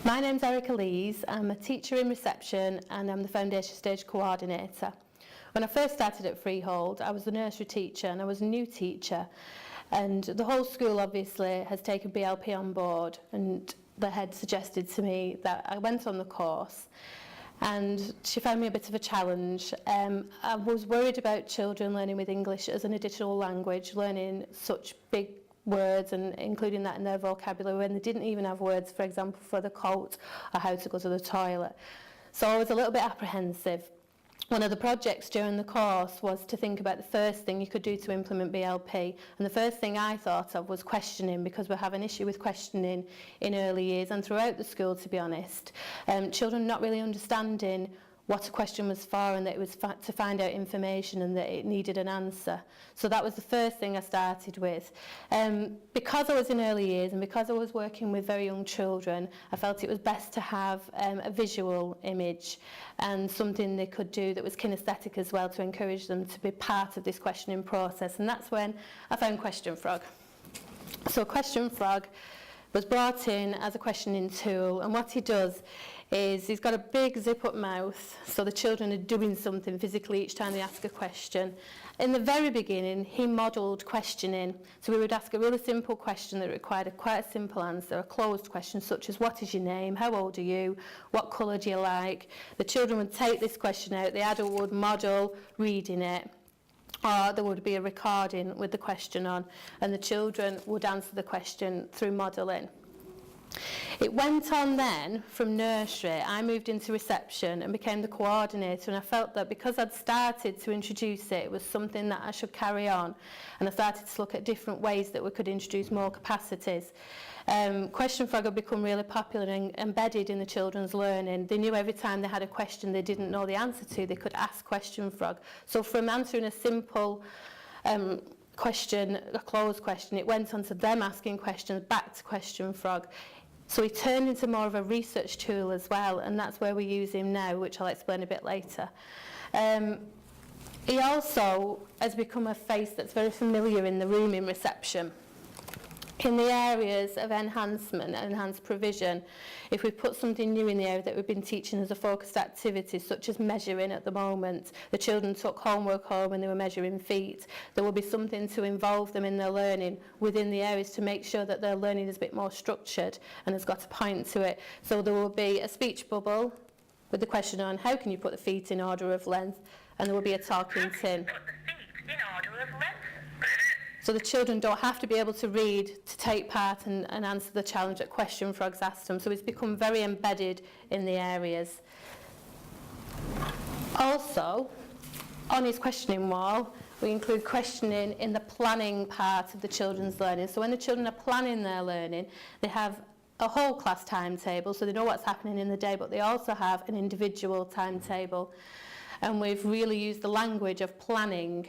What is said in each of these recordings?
My name's Erica Lees. I'm a teacher in reception and I'm the foundation stage coordinator. When I first started at Freehold, I was a nursery teacher and I was a new teacher, and the whole school obviously has taken BLP on board, and the head suggested to me that I went on the course, and she found me a bit of a challenge. I was worried about children learning with English as an additional language, learning such big words and including that in their vocabulary when they didn't even have words, for example, for the coat or how to go to the toilet. So I was a little bit apprehensive. One of the projects during the course was to think about the first thing you could do to implement BLP, and the first thing I thought of was questioning, because we have an issue with questioning in early years and throughout the school, to be honest. Children not really understanding what a question was for, and that it was to find out information and that it needed an answer. So that was the first thing I started with. Because I was in early years and because I was working with very young children, I felt it was best to have a visual image and something they could do that was kinesthetic as well, to encourage them to be part of this questioning process. And that's when I found Question Frog. So Question Frog was brought in as a questioning tool, and what he does is he's got a big zip-up mouth, so the children are doing something physically each time they ask a question. In the very beginning, he modelled questioning, so we would ask a really simple question that required quite a simple answer, a closed question such as, what is your name, how old are you, what colour do you like? The children would take this question out, the adult would model reading it, or there would be a recording with the question on, and the children would answer the question through modelling. It went on then from nursery. I moved into reception and became the coordinator, and I felt that because I'd started to introduce it, it was something that I should carry on, and I started to look at different ways that we could introduce more capacities. Question Frog had become really popular and embedded in the children's learning. They knew every time they had a question they didn't know the answer to, they could ask Question Frog. So from answering a simple question, a closed question, it went on to them asking questions back to Question Frog. So he turned into more of a research tool as well, and that's where we use him now, which I'll explain a bit later. He also has become a face that's very familiar in the room in reception. In the areas of enhancement and enhanced provision, if we put something new in the area that we've been teaching as a focused activity, such as measuring at the moment, the children took homework home and they were measuring feet, there will be something to involve them in their learning within the areas to make sure that their learning is a bit more structured and has got a point to it. So there will be a speech bubble with the question on, how can you put the feet in order of length? And there will be a talking tin. So the children don't have to be able to read to take part and answer the challenge that Question Frog's asked them. So it's become very embedded in the areas. Also, on his questioning wall, we include questioning in the planning part of the children's learning. So when the children are planning their learning, they have a whole class timetable, so they know what's happening in the day, but they also have an individual timetable. And we've really used the language of planning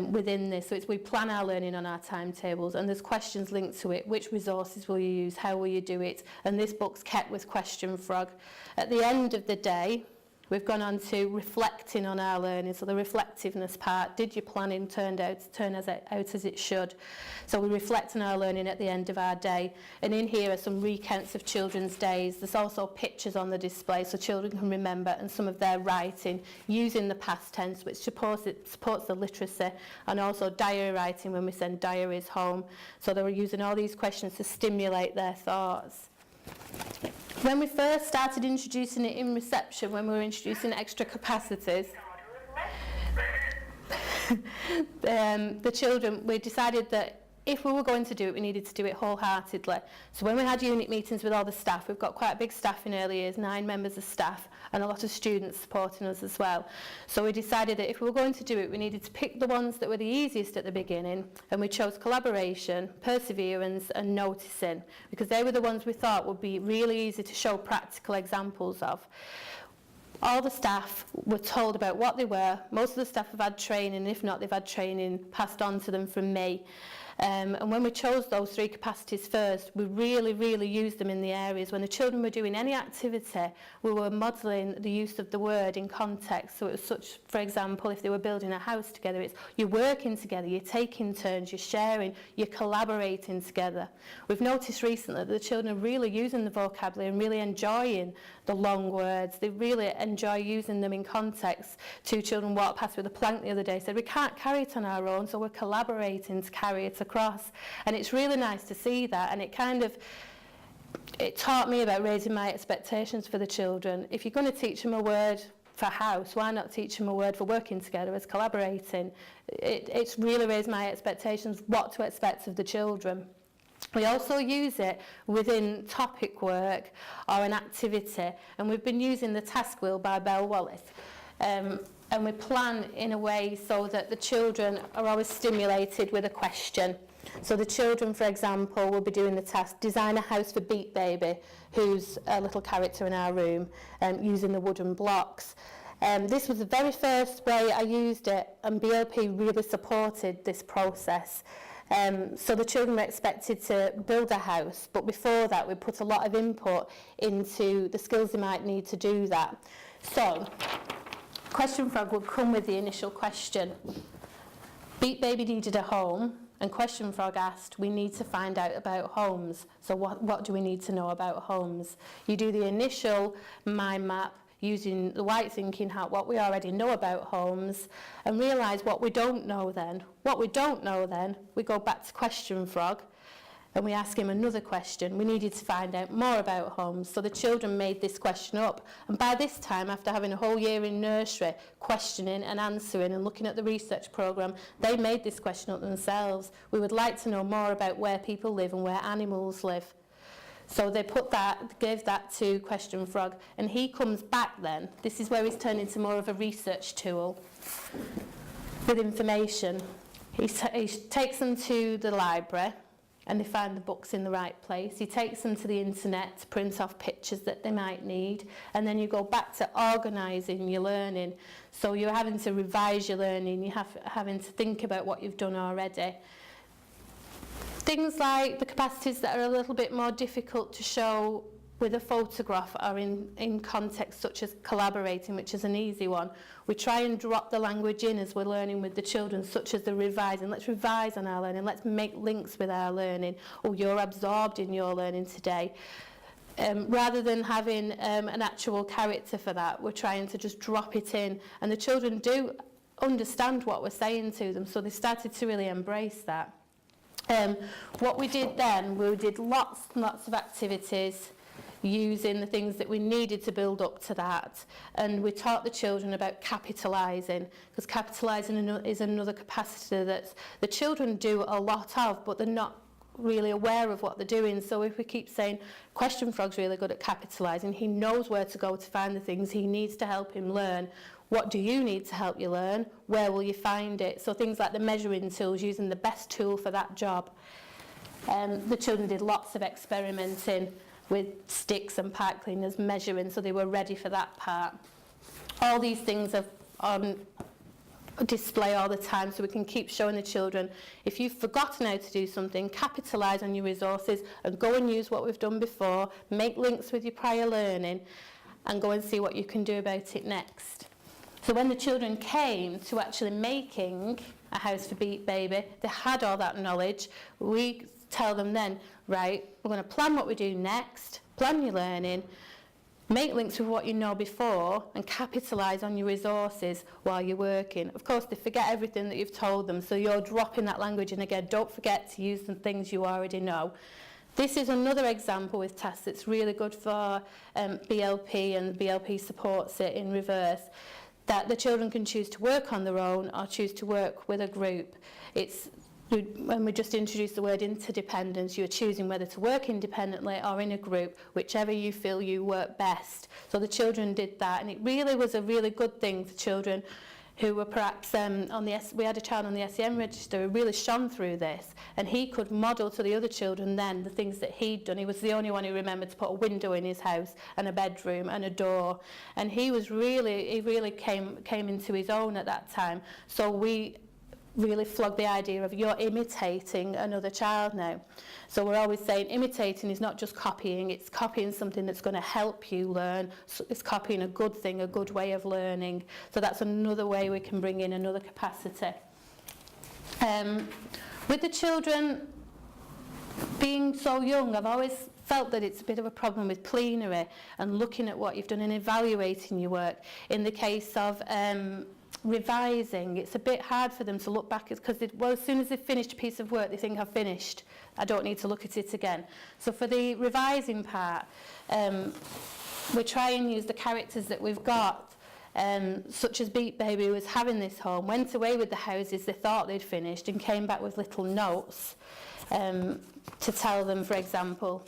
within this. So we plan our learning on our timetables, and there's questions linked to it. Which resources will you use? How will you do it? And this book's kept with Question Frog. At the end of the day, we've gone on to reflecting on our learning, so the reflectiveness part. Did your planning turn out as it should? So we reflect on our learning at the end of our day. And in here are some recounts of children's days. There's also pictures on the display so children can remember, and some of their writing using the past tense, which supports the literacy, and also diary writing when we send diaries home. So they were using all these questions to stimulate their thoughts. When we first started introducing it in reception, when we were introducing extra capacities, the children, we decided that if we were going to do it, we needed to do it wholeheartedly. So when we had unit meetings with all the staff, we've got quite a big staff in early years, 9 members of staff, and a lot of students supporting us as well. So we decided that if we were going to do it, we needed to pick the ones that were the easiest at the beginning, and we chose collaboration, perseverance, and noticing, because they were the ones we thought would be really easy to show practical examples of. All the staff were told about what they were. Most of the staff have had training, if not, they've had training passed on to them from me. And when we chose those 3 capacities first, we really used them in the areas. When the children were doing any activity, we were modelling the use of the word in context. So it was such, for example, if they were building a house together, it's you're working together, you're taking turns, you're sharing, you're collaborating together. We've noticed recently that the children are really using the vocabulary and really enjoying the long words. They really enjoy using them in context. 2 children walked past with a plank the other day, said we can't carry it on our own, so we're collaborating to carry it across. And it's really nice to see that, and it taught me about raising my expectations for the children. If you're going to teach them a word for house, why not teach them a word for working together as collaborating? It's really raised my expectations what to expect of the children. We also use it within topic work or an activity, and we've been using the task wheel by Bell Wallace. And we plan in a way so that the children are always stimulated with a question. So the children, for example, will be doing the task, design a house for Beat Baby, who's a little character in our room, using the wooden blocks. This was the very first way I used it, and BLP really supported this process. So the children were expected to build a house, but before that we put a lot of input into the skills they might need to do that. So, Question Frog would come with the initial question. Beat Baby needed a home, and Question Frog asked, we need to find out about homes. So what do we need to know about homes? You do the initial mind map using the white thinking hat, what we already know about homes, and realise what we don't know then. What we don't know then, we go back to Question Frog, and we ask him another question. We needed to find out more about homes, so the children made this question up. And by this time, after having a whole year in nursery, questioning and answering and looking at the research programme, they made this question up themselves. We would like to know more about where people live and where animals live. So they gave that to Question Frog, and he comes back then. This is where he's turned into more of a research tool with information. He takes them to the library, and they find the books in the right place. He takes them to the internet to print off pictures that they might need, and then you go back to organising your learning. So you're having to revise your learning, you're having to think about what you've done already. Things like the capacities that are a little bit more difficult to show with a photograph are in context such as collaborating, which is an easy one. We try and drop the language in as we're learning with the children, such as the revising. Let's revise on our learning. Let's make links with our learning. Oh, you're absorbed in your learning today. Rather than having an actual character for that, we're trying to just drop it in. And the children do understand what we're saying to them, so they started to really embrace that. What we did then, we did lots and lots of activities using the things that we needed to build up to that, and we taught the children about capitalising, because capitalising is another capacity that the children do a lot of, but they're not really aware of what they're doing. So if we keep saying Question Frog's really good at capitalising, he knows where to go to find the things he needs to help him learn. What do you need to help you learn? Where will you find it? So things like the measuring tools, using the best tool for that job. The children did lots of experimenting with sticks and pipe cleaners, measuring, so they were ready for that part. All these things are on display all the time, so we can keep showing the children, if you've forgotten how to do something, capitalise on your resources and go and use what we've done before, make links with your prior learning, and go and see what you can do about it next. So when the children came to actually making a house for Beat Baby, they had all that knowledge. We tell them then, right, we're going to plan what we do next, plan your learning, make links with what you know before, and capitalise on your resources while you're working. Of course, they forget everything that you've told them, so you're dropping that language in again. Don't forget to use the things you already know. This is another example with tasks that's really good for BLP, and BLP supports it in reverse, that the children can choose to work on their own or choose to work with a group. When we just introduced the word interdependence, you're choosing whether to work independently or in a group, whichever you feel you work best. So the children did that, and it really was a really good thing for children who were perhaps we had a child on the SEN register who really shone through this, and he could model to the other children then the things that he'd done. He was the only one who remembered to put a window in his house and a bedroom and a door, and he really came into his own at that time. So we really flog the idea of you're imitating another child now. So we're always saying imitating is not just copying, it's copying something that's going to help you learn. So it's copying a good thing, a good way of learning. So that's another way we can bring in another capacity. With the children being so young, I've always felt that it's a bit of a problem with plenary and looking at what you've done and evaluating your work. In the case of revising, it's a bit hard for them to look back, because as soon as they've finished a piece of work, they think, I've finished, I don't need to look at it again. So for the revising part, we try and use the characters that we've got, such as Beat Baby, who was having this home, went away with the houses they thought they'd finished and came back with little notes to tell them, for example,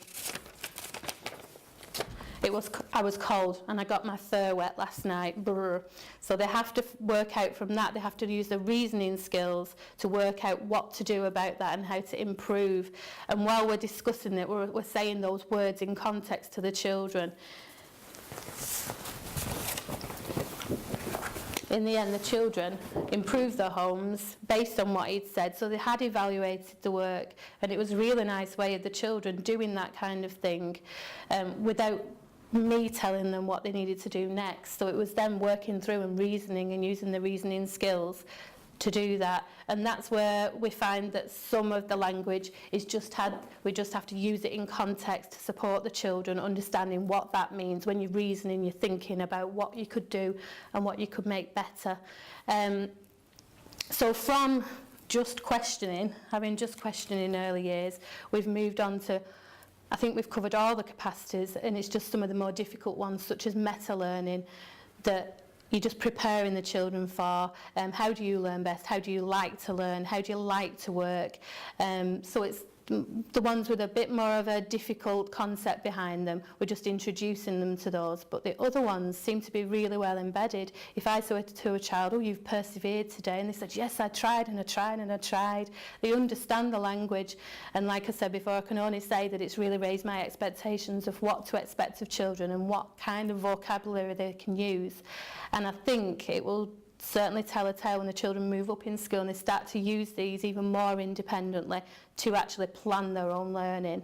I was cold and I got my fur wet last night. Brr. So they have to work out from that. They have to use the reasoning skills to work out what to do about that and how to improve. And while we're discussing it, we're saying those words in context to the children. In the end, the children improved their homes based on what he'd said. So they had evaluated the work, and it was a really nice way of the children doing that kind of thing without me telling them what they needed to do next. So it was them working through and reasoning and using the reasoning skills to do that. And that's where we find that some of the language is we just have to use it in context to support the children understanding what that means when you're reasoning, you're thinking about what you could do and what you could make better. So from just questioning, having just questioning in early years, we've moved on to, I think we've covered all the capacities, and it's just some of the more difficult ones, such as meta-learning, that you're just preparing the children for. How do you learn best? How do you like to learn? How do you like to work? So it's the ones with a bit more of a difficult concept behind them. We're just introducing them to those. But the other ones seem to be really well embedded. If I say to a child, oh, you've persevered today, and they said, yes, I tried and I tried and I tried. They understand the language. And like I said before, I can only say that it's really raised my expectations of what to expect of children and what kind of vocabulary they can use. And I think it will certainly tell a tale when the children move up in school and they start to use these even more independently to actually plan their own learning.